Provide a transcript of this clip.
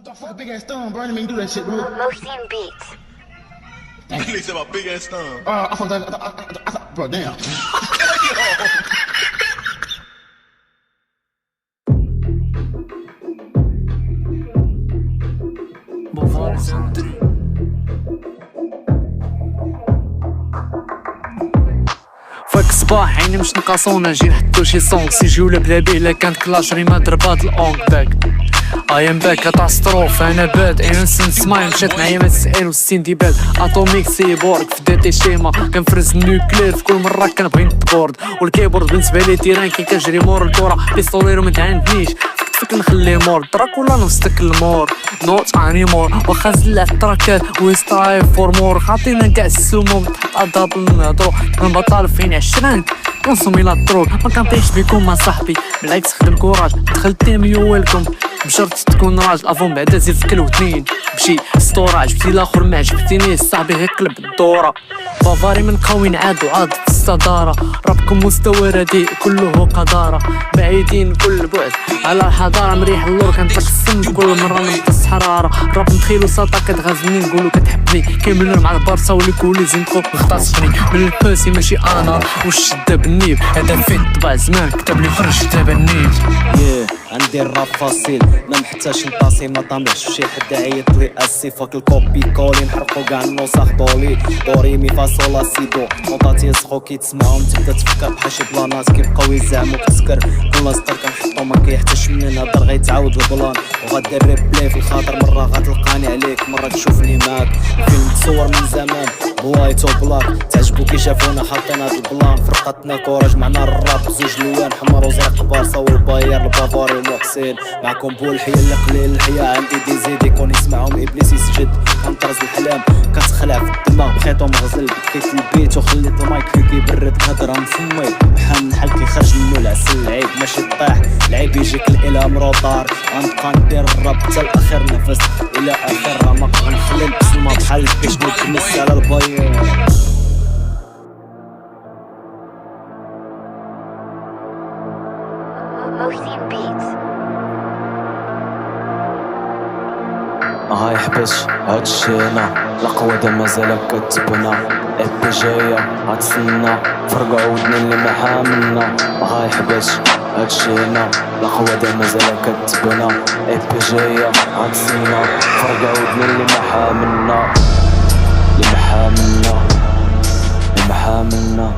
The fuck big ass thumb, bro. I didn't mean to do that shit, bro. Motion Beats. He said my big ass thumb. I fucked that. Bro, damn. فاك الصباح عيني مش نقصونا جي نحطو شي سونغ سي جولة بلا بيه لا كانت كلاش ريما ضربات الأونغ باك ايام باك كاتاستروف انا باد انسنت سمايل مشات معايا ما تسأل وستين ديبال اتوميك سيبورغ في داتي شيما كنفرز النوكلير في كل مرة كنبغي نتبورد والكيبورد بالنسبة لي تيران كي كنجري مور الكورة بيستوليرو متعندنيش فيك نخلي مور تراك ولا نفستك المور نوت اني مور واخا زلع التراكات ويسترايف فور مور خاطينا كاع السموم اداب نهضرو نبطل فين عشرين كنصومي لا الدروب ما كنطيحش بيكم مع صاحبي بالعكس خدم كوراج دخلت تيم يو ويلكم بشرط تكون راجل افون بعدا زيد في كل وثنين بشي ستورة عجبتي الاخر ما عجبتينيش صاحبي غير قلب الدورة بافاري من قوي عاد وعاد في الصدارة ربكم مستوى رديء كله قدارة بعيدين كل بعد على الحضارة مريح اللور كنطلق السم كل مرة نمتص حرارة راب نتخيلو ساطا كتغازلني نقولو كتحبني كيملو مع البارسا وليكولي زنقو مختصفني من الباسي ماشي انا والشدة بالنيب هذا فين طبع زمان كتبلي فرش تابع النيب عندي الراب فاصيل ما محتاجش نطاسي ما طامحش فشي حد عيط لي اسي فاك الكوبي كولي نحرقو كاع النسخ دولي دوري مي فا صول لا سي دو نوطاتي يسخو كيتسمعو تبدا تفكر بحال شي بلانات كيبقاو يزعمو كتسكر كل سطر كنحطو ما كيحتاجش مني نهضر غيتعاود البلان وغادي الريبلاي في الخاطر مرة غتلقاني عليك مرة تشوفني معاك الفيلم تصور من زمان بوايت و بلاك تعجبو كي شافونا حاطين هاد البلان فرقتنا كوراج معنا الراب بزوج لوان حمر وزرق بارسا والباير البافاري ومحسن معكم بولحية اللي قليل الحياة عندي دي زيد يكون يسمعهم ابليس يسجد كنطرز الحلام كتخلع في الدماغ بخيطو مغزل بكيت البيت وخليت المايك فيه كيبرد كهضر نفمي بحال كيخرج منو العسل العيب ماشي طاح العيب يجيك الالهام روطار غنبقى ندير الراب حتى لاخر نفس الى اخر رمق غنخلي البسمة بحال البيش نتمس على الباير Motion Beats. هاي حبش هادشي انا القوة دا مازال كتبنا ابي جاية غتسنى فرقع ودنا اللي ما حاملنا هاي حبش هادشي انا القوة دا مازال كتبنا ابي جاية غتسنى فرقع ودنا اللي ما حاملنا اللي ما حاملنا اللي ما حاملنا